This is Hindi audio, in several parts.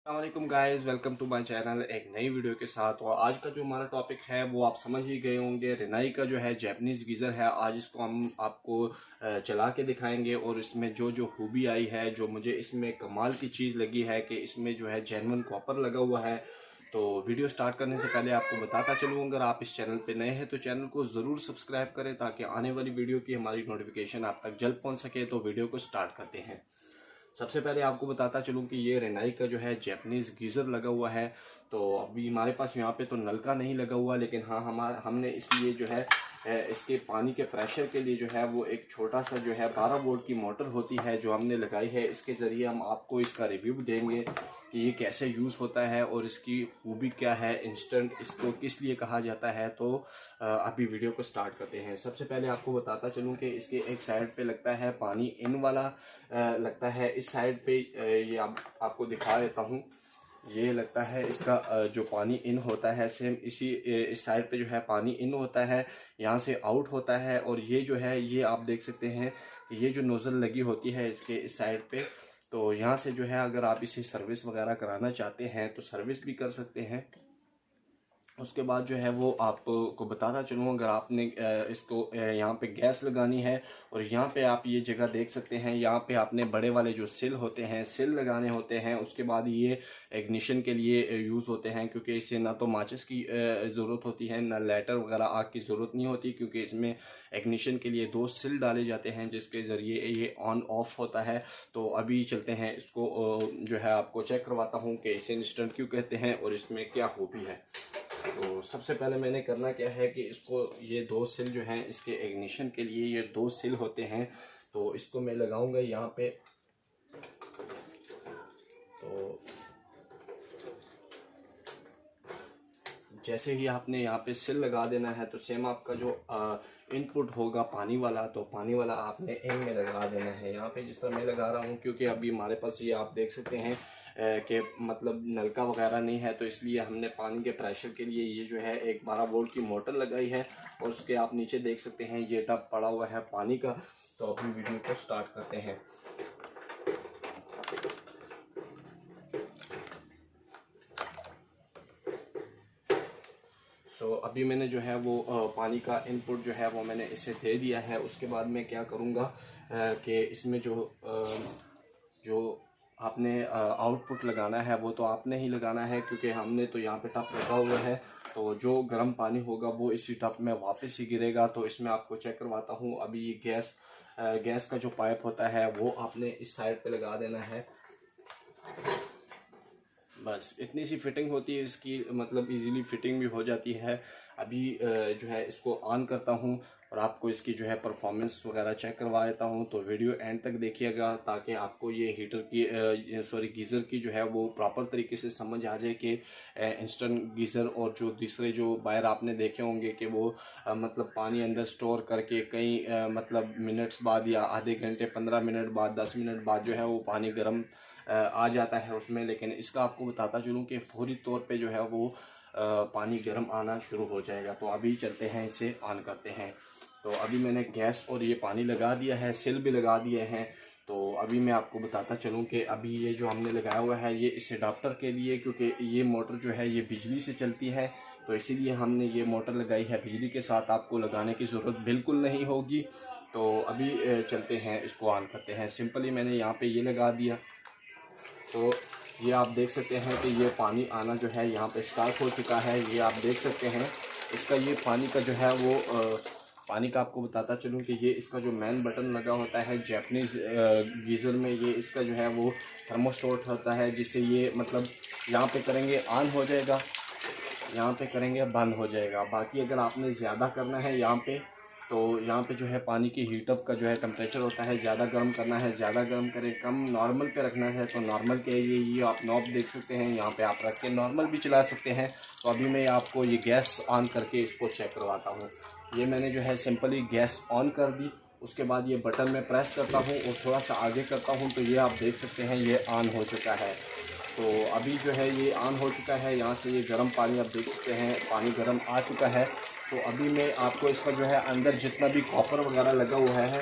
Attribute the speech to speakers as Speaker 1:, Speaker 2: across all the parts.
Speaker 1: अस्सलामुअलैकुम guys, welcome to my channel एक नई वीडियो के साथ। और आज का जो हमारा टॉपिक है वो आप समझ ही गए होंगे। रिनाई का जो है जैपनीज़ गीज़र है। आज इसको हम आपको चला के दिखाएंगे और इसमें जो जो खूबी आई है, जो मुझे इसमें कमाल की चीज़ लगी है कि इसमें जो है जेन्युइन कॉपर लगा हुआ है। तो वीडियो स्टार्ट करने से पहले आपको बताता चलूँ, अगर आप इस चैनल पे नए हैं तो चैनल को ज़रूर सब्सक्राइब करें ताकि आने वाली वीडियो की हमारी नोटिफिकेशन आप तक जल्द पहुँच सके। तो वीडियो को स्टार्ट करते हैं। सबसे पहले आपको बताता चलूं कि ये रिनाई का जो है जैपनीज़ गीज़र लगा हुआ है। तो अभी हमारे पास यहाँ पे तो नलका नहीं लगा हुआ, लेकिन हाँ हमने इसलिए जो है इसके पानी के प्रेशर के लिए जो है वो एक छोटा सा जो है 12 वोल्ट की मोटर होती है जो हमने लगाई है। इसके ज़रिए हम आपको इसका रिव्यू देंगे कि ये कैसे यूज़ होता है और इसकी खूबी क्या है, इंस्टेंट इसको किस लिए कहा जाता है। तो अभी वीडियो को स्टार्ट करते हैं। सबसे पहले आपको बताता चलूँ कि इसके एक साइड पे लगता है पानी इन वाला लगता है। इस साइड पे ये आपको दिखा देता हूँ। ये लगता है इसका जो पानी इन होता है, सेम इसी इस साइड पे जो है पानी इन होता है, यहाँ से आउट होता है। और ये जो है ये आप देख सकते हैं कि ये जो नोज़ल लगी होती है इसके इस साइड पे, तो यहाँ से जो है अगर आप इसे सर्विस वगैरह कराना चाहते हैं तो सर्विस भी कर सकते हैं। उसके बाद जो है वो आपको बताता चलूँ, अगर आपने इसको यहाँ पे गैस लगानी है और यहाँ पे आप ये जगह देख सकते हैं, यहाँ पे आपने बड़े वाले जो सिल होते हैं सिल लगाने होते हैं। उसके बाद ये इग्निशन के लिए यूज़ होते हैं, क्योंकि इसे ना तो माचिस की ज़रूरत होती है ना लाइटर वगैरह आग की ज़रूरत नहीं होती, क्योंकि इसमें इग्निशन के लिए 2 सिल डाले जाते हैं जिसके ज़रिए ये ऑन ऑफ होता है। तो अभी चलते हैं, इसको जो है आपको चेक करवाता हूँ कि इसे इंस्टेंट क्यों कहते हैं और इसमें क्या खूबी है। तो सबसे पहले मैंने करना क्या है कि इसको ये 2 सिल जो हैं इसके इग्निशन के लिए ये 2 सिल होते हैं, तो इसको मैं लगाऊंगा यहाँ पे। तो जैसे ही आपने यहाँ पे सिल लगा देना है तो सेम आपका जो इनपुट होगा पानी वाला, तो पानी वाला आपने इन में लगा देना है। यहाँ पे जिस तरह मैं लगा रहा हूँ, क्योंकि अभी हमारे पास ये आप देख सकते हैं कि मतलब नलका वगैरह नहीं है, तो इसलिए हमने पानी के प्रेशर के लिए ये जो है एक 12 वोल्ट की मोटर लगाई है। और उसके आप नीचे देख सकते हैं ये टब पड़ा हुआ है पानी का। तो अभी वीडियो को स्टार्ट करते हैं। अभी मैंने जो है वो पानी का इनपुट जो है वो मैंने इसे दे दिया है। उसके बाद मैं क्या करूँगा कि इसमें जो आपने आउटपुट लगाना है वो तो आपने ही लगाना है, क्योंकि हमने तो यहाँ पे टप लगा हुआ है। तो जो गर्म पानी होगा वो इसी टप में वापस ही गिरेगा। तो इसमें आपको चेक करवाता हूँ। अभी ये गैस का जो पाइप होता है वो आपने इस साइड पे लगा देना है। बस इतनी सी फिटिंग होती है इसकी, मतलब इजीली फिटिंग भी हो जाती है। अभी जो है इसको ऑन करता हूँ और आपको इसकी जो है परफॉर्मेंस वगैरह चेक करवा देता हूँ। तो वीडियो एंड तक देखिएगा ताकि आपको ये हीटर की गीज़र की जो है वो प्रॉपर तरीके से समझ आ जाए कि इंस्टेंट गीज़र और जो दूसरे जो बाहर आपने देखे होंगे कि वो मतलब पानी अंदर स्टोर करके कई मतलब मिनट्स बाद या आधे घंटे 15 मिनट बाद 10 मिनट बाद जो है वो पानी गर्म आ जाता है उसमें। लेकिन इसका आपको बताता चलूँ कि फौरी तौर पे जो है वो पानी गर्म आना शुरू हो जाएगा। तो अभी चलते हैं, इसे ऑन करते हैं। तो अभी मैंने गैस और ये पानी लगा दिया है, सिल भी लगा दिए हैं। तो अभी मैं आपको बताता चलूँ कि अभी ये जो हमने लगाया हुआ है ये इस अडाप्टर के लिए, क्योंकि ये मोटर जो है ये बिजली से चलती है, तो इसीलिए हमने ये मोटर लगाई है। बिजली के साथ आपको लगाने की ज़रूरत बिल्कुल नहीं होगी। तो अभी चलते हैं, इसको ऑन करते हैं। सिंपली मैंने यहाँ पे ये लगा दिया। तो ये आप देख सकते हैं कि ये पानी आना जो है यहाँ पे स्टार्ट हो चुका है। ये आप देख सकते हैं इसका ये पानी का जो है वो पानी का आपको बताता चलूँ कि ये इसका जो मेन बटन लगा होता है जैपनीज़ गीज़र में, ये इसका जो है वो थर्मोस्टेट होता है, जिससे ये मतलब यहाँ पे करेंगे ऑन हो जाएगा, यहाँ पे करेंगे बंद हो जाएगा। बाकी अगर आपने ज़्यादा करना है यहाँ पे, तो यहाँ पे जो है पानी की हीटअप का जो है टेम्परेचर होता है, ज़्यादा गर्म करना है ज़्यादा गर्म करें, कम नॉर्मल पे रखना है तो नॉर्मल के ये आप नॉब देख सकते हैं, यहाँ पे आप रख के नॉर्मल भी चला सकते हैं। तो अभी मैं आपको ये गैस ऑन करके इसको चेक करवाता हूँ। ये मैंने जो है सिंपली गैस ऑन कर दी। उसके बाद ये बटन में प्रेस करता हूँ और थोड़ा सा आगे करता हूँ, तो ये आप देख सकते हैं ये ऑन हो चुका है। तो अभी जो है ये ऑन हो चुका है। यहाँ से ये गर्म पानी आप देख सकते हैं, पानी गर्म आ चुका है। तो अभी मैं आपको इसका जो है अंदर जितना भी कॉपर वगैरह लगा हुआ है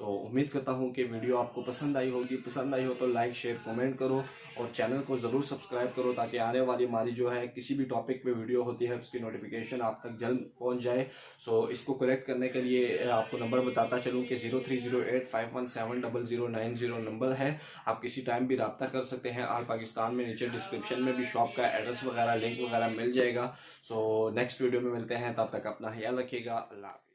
Speaker 1: तो उम्मीद करता हूँ कि वीडियो आपको पसंद आई होगी। पसंद आई हो तो लाइक शेयर कमेंट करो और चैनल को ज़रूर सब्सक्राइब करो ताकि आने वाली हमारी जो है किसी भी टॉपिक पे वीडियो होती है उसकी नोटिफिकेशन आप तक जल्द पहुंच जाए। सो इसको करेक्ट करने के लिए आपको नंबर बताता चलूँ कि 0308517090 नंबर है। आप किसी टाइम भी रब्ता कर सकते हैं। और पाकिस्तान में नीचे डिस्क्रिप्शन में भी शॉप का एड्रेस वगैरह लिंक वगैरह मिल जाएगा। सो नेक्स्ट वीडियो में मिलते हैं, तब तक अपना ख्याल रखिएगा। अल्लाह हाफ़िज़।